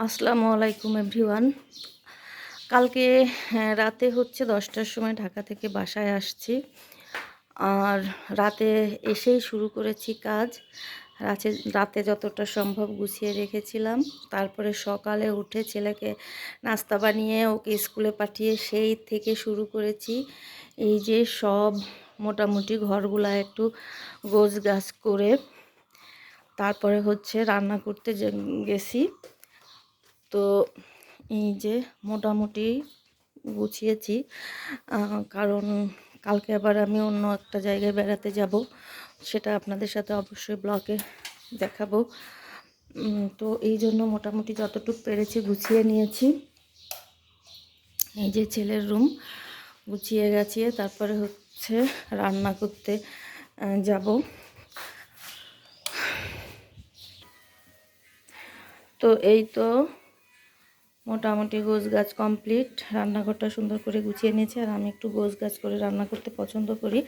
আসসালামু আলাইকুম এভরিওয়ান। কালকে রাতে হচ্ছে 10টার সময় ঢাকা থেকে বাসায় আসছি। আর রাতে এসেই শুরু করেছি কাজ। রাতে রাতে যতটা সম্ভব গুছিয়ে রেখেছিলাম। তারপরে সকালে উঠে ছেলেকে নাস্তা বানিয়ে ওকে স্কুলে পাঠিয়ে সেই থেকে শুরু করেছি। এই যে সব মোটামুটি ঘরগুলা একটু গোছগাছ করে তারপরে হচ্ছে রান্না করতে গেছি। তো এই যে মোটামুটি গুছিয়েছি, কারণ কালকে আবার আমি অন্য একটা জায়গায় বেড়াতে যাব, সেটা আপনাদের সাথে অবশ্যই ব্লগে দেখাবো। তো এই জন্য মোটামুটি যতটুকু পেরেছি গুছিয়ে নিয়েছি। এই যে ছেলের রুম গুছিয়ে গেছিয়ে তারপরে হচ্ছে রান্না করতে যাব। তো এই তো মোটামুটি গোছগাছ কমপ্লিট। রান্নাঘরটা সুন্দর করে গুছিয়ে নিয়েছি, আর আমি একটু গোছগাছ করে রান্না করতে পছন্দ করি।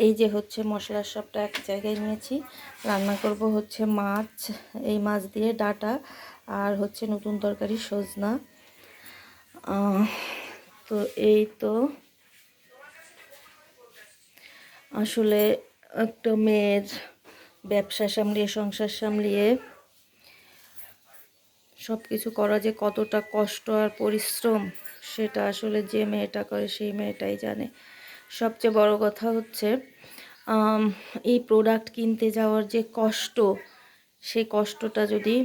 এই যে হচ্ছে মশলার সবটা এক জায়গায় নিয়েছি। রান্না করব হচ্ছে মাছ, এই মাছ দিয়ে ডাঁটা, আর হচ্ছে নতুন তরকারি সজনা। তো এই তো আসলে একটা মেয়ের ব্যবসা সামলিয়ে সংসার সামলিয়ে সব কিছু করা যে কতটা কষ্ট আর পরিশ্রম, সেটা আসলে যে মেয়েটা করে সেই মেয়েটাই জানে। সবচেয়ে বড় কথা হচ্ছে এই প্রোডাক্ট কিনতে যাওয়ার যে কষ্ট, সেই কষ্টটা যদি